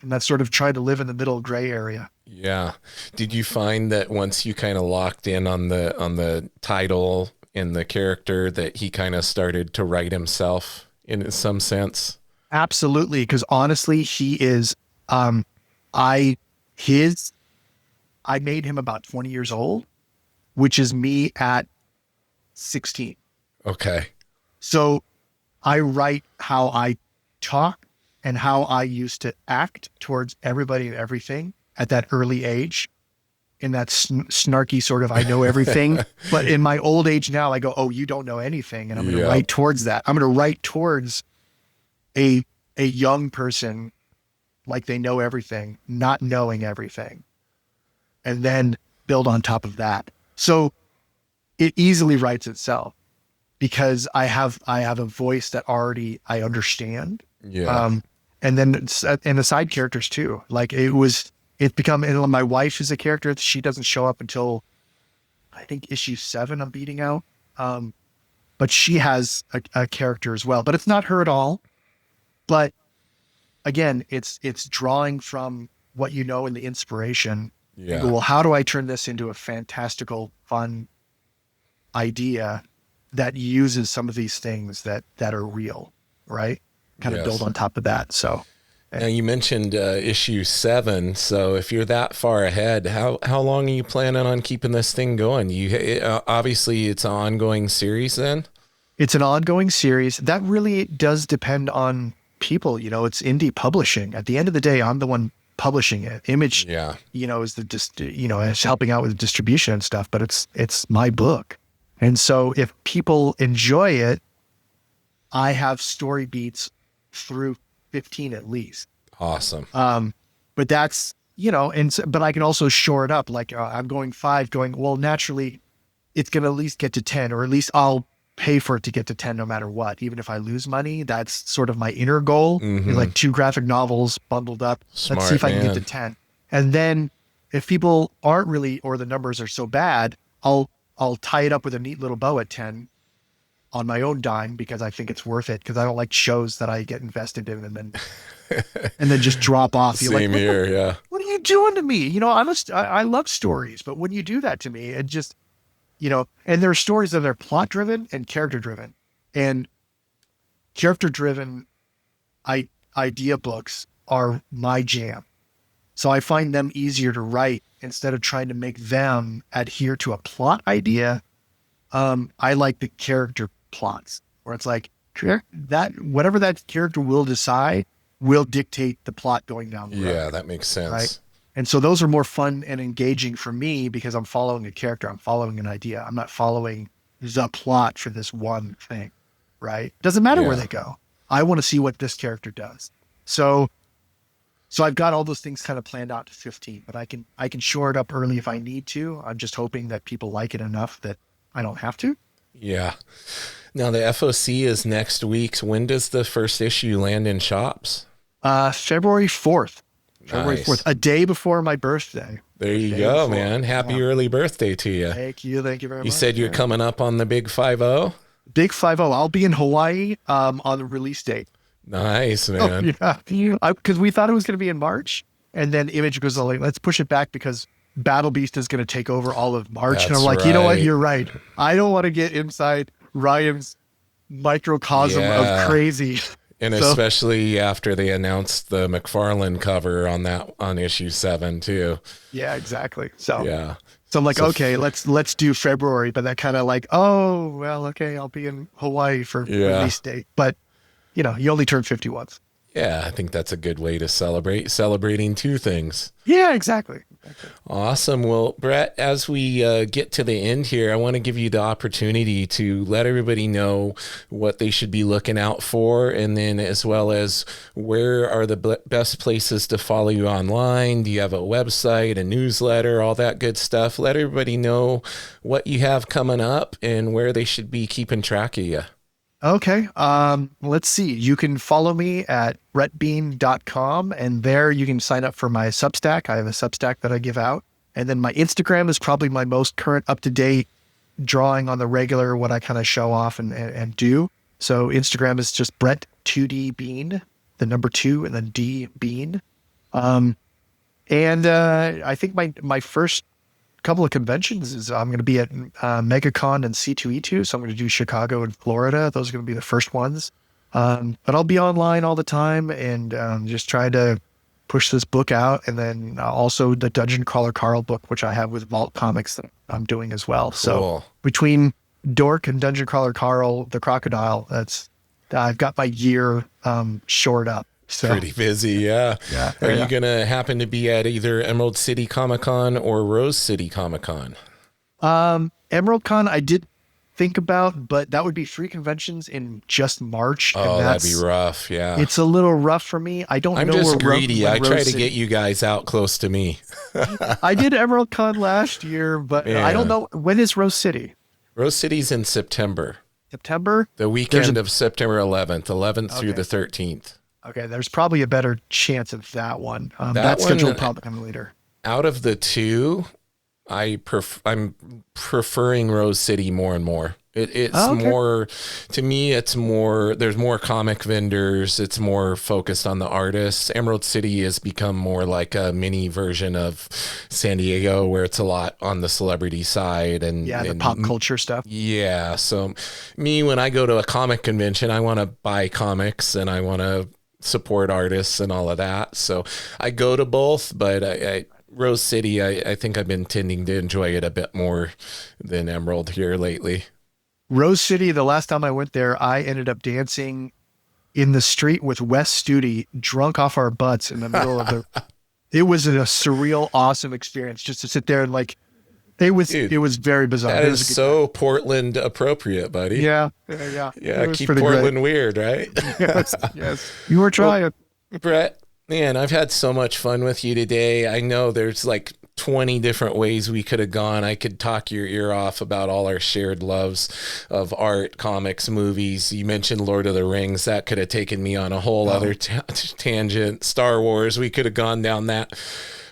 and that's sort of trying to live in the middle gray area. Yeah. Did you find that once you kind of locked in on the title and the character that he kind of started to write himself in some sense? Absolutely. Because honestly, he is, I made him about 20 years old, which is me at 16. Okay. So I write how I talk and how I used to act towards everybody and everything at that early age, in that snarky sort of, I know everything. But in my old age now, I go, oh, you don't know anything. And I'm going to write towards that. I'm going to write towards a young person like they know everything, not knowing everything, and then build on top of that. So it easily writes itself because I have a voice that already I understand. Yeah. And then and the side characters too. Like it's become, and my wife is a character. She doesn't show up until I think issue 7 I'm beating out. But she has a character as well, but it's not her at all. But again, it's drawing from what and the inspiration. Yeah. And go, well, how do I turn this into a fantastical, fun idea that uses some of these things that are real, right? Kind of build on top of that. So now you mentioned issue 7. So if you're that far ahead, how long are you planning on keeping this thing going? Obviously it's an ongoing series then? It's an ongoing series. That really does depend on people. It's indie publishing. At the end of the day, I'm the one publishing it. Image, is is helping out with distribution and stuff, but it's my book. And so if people enjoy it, I have story beats through 15 at least. Awesome. But that's, but I can also shore it up. Like I'm going 5 well, naturally it's going to at least get to 10, or at least I'll pay for it to get to 10 no matter what. Even if I lose money, that's sort of my inner goal. Like 2 graphic novels bundled up. Smart, let's see if I can get to 10. And then if people aren't really, or the numbers are so bad, I'll tie it up with a neat little bow at 10 on my own dime, because I think it's worth it, because I don't like shows that I get invested in and then just drop off. You're Same like, here, yeah. What are you doing to me? I love stories, but when you do that to me, it just, and there are stories that are plot driven and character driven, and character driven idea books are my jam. So I find them easier to write instead of trying to make them adhere to a plot idea. I like the character plots where it's like that whatever that character will decide will dictate the plot going down the road. Yeah, that makes sense. Right? And so those are more fun and engaging for me because I'm following a character. I'm following an idea. I'm not following the plot for this one thing, right? Doesn't matter where they go. I want to see what this character does. So I've got all those things kind of planned out to 15, but I can shore it up early if I need to. I'm just hoping that people like it enough that I don't have to. Yeah. Now the FOC is next week. When does the first issue land in shops? February 4th. February 4th, a day before my birthday. There you go, man. Happy early birthday to you. Thank you very much. You said you're coming up on the big 5-0? Big 5-0. I'll be in Hawaii on the release date. Nice, man. Because we thought it was going to be in March, and then Image goes like, let's push it back because Battle Beast is going to take over all of March. And I'm like, you know what? You're right. I don't want to get inside Ryan's microcosm of crazy. And especially after they announced the McFarlane cover on issue 7 too. Yeah, exactly. So I'm like, okay, let's do February, but that kind of like, oh, well, okay, I'll be in Hawaii for release date. But you only turn 50 once. Yeah, I think that's a good way to celebrating 2 things. Yeah, exactly. Awesome. Well, Brett, as we get to the end here, I want to give you the opportunity to let everybody know what they should be looking out for, and then as well as where are the best places to follow you online. Do you have a website, a newsletter, all that good stuff? Let everybody know what you have coming up and where they should be keeping track of you. Okay. Let's see. You can follow me at brettbean.com, and there you can sign up for my Substack. I have a Substack that I give out. And then my Instagram is probably my most current up-to-date drawing on the regular, what I kind of show off and do. So Instagram is just Brett2D Bean, the number 2 and then D Bean. I think my first couple of conventions is I'm going to be at MegaCon and C2E2. So I'm going to do Chicago and Florida. Those are going to be the first ones. But I'll be online all the time and just try to push this book out. And then also the Dungeon Crawler Carl book, which I have with Vault Comics that I'm doing as well. Cool. So between DORK and Dungeon Crawler Carl, the Crocodile, I've got my year shored up. So, pretty busy, yeah. Are you going to happen to be at either Emerald City Comic Con or Rose City Comic Con? Emerald Con I did think about, but that would be 3 conventions in just March. Oh, that'd be rough, yeah. It's a little rough for me. I'm just greedy. I try to get you guys out close to me. I did Emerald Con last year, but I don't know. When is Rose City? Rose City's in September. September? The weekend of September 11th through the 13th. Okay, there's probably a better chance of that one. That schedule probably coming later. Out of the 2, I'm preferring Rose City more and more. It's more, to me, it's more, there's more comic vendors. It's more focused on the artists. Emerald City has become more like a mini version of San Diego, where it's a lot on the celebrity side and the pop culture stuff. Yeah. So me, when I go to a comic convention, I want to buy comics and I want to support artists and all of that. So I go to both, but Rose City, I think I've been tending to enjoy it a bit more than Emerald here lately. Rose City, the last time I went there, I ended up dancing in the street with Wes Studi, drunk off our butts in the middle of it was a surreal, awesome experience just to sit there and like, it was very bizarre. That is so Portland appropriate, buddy. Yeah. Keep Portland weird, right? Yes. You were trying. Well, Brett, man, I've had so much fun with you today. I know there's like 20 different ways we could have gone. I could talk your ear off about all our shared loves of art, comics, movies. You mentioned Lord of the Rings. That could have taken me on a whole other tangent. Star Wars, we could have gone down that.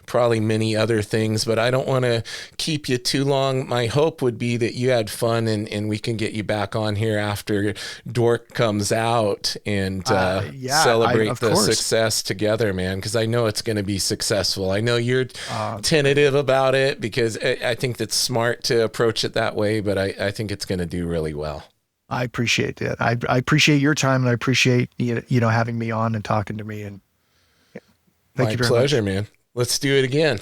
Probably many other things, but I don't want to keep you too long. My hope would be that you had fun and we can get you back on here after DORK comes out and celebrate the success together, man, because I know it's going to be successful. I know you're tentative about it because I think that's smart to approach it that way, but I think it's going to do really well. I appreciate that. I appreciate your time, and I appreciate having me on and talking to me. And thank you very much. My pleasure, man. Let's do it again.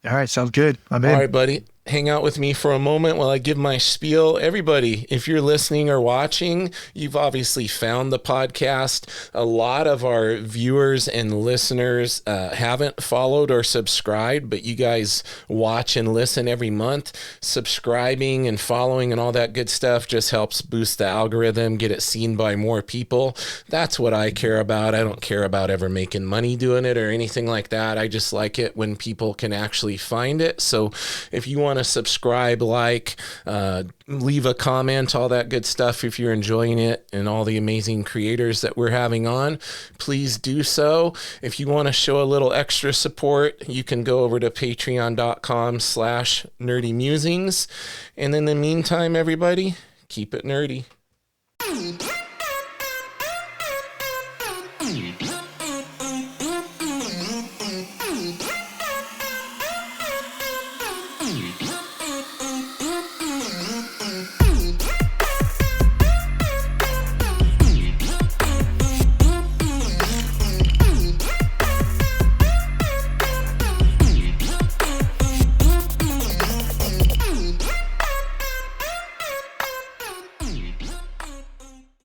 All right. Sounds good. I'm in. All right, buddy. Hang out with me for a moment while I give my spiel. Everybody, if you're listening or watching, you've obviously found the podcast. A lot of our viewers and listeners haven't followed or subscribed, but you guys watch and listen every month. Subscribing and following and all that good stuff just helps boost the algorithm, get it seen by more people. That's what I care about. I don't care about ever making money doing it or anything like that. I just like it when people can actually find it. So if you want to subscribe, leave a comment, all that good stuff. If you're enjoying it and all the amazing creators that we're having on, please do so. If you want to show a little extra support, you can go over to patreon.com/Nerdy Mewzings. And in the meantime, everybody, keep it nerdy.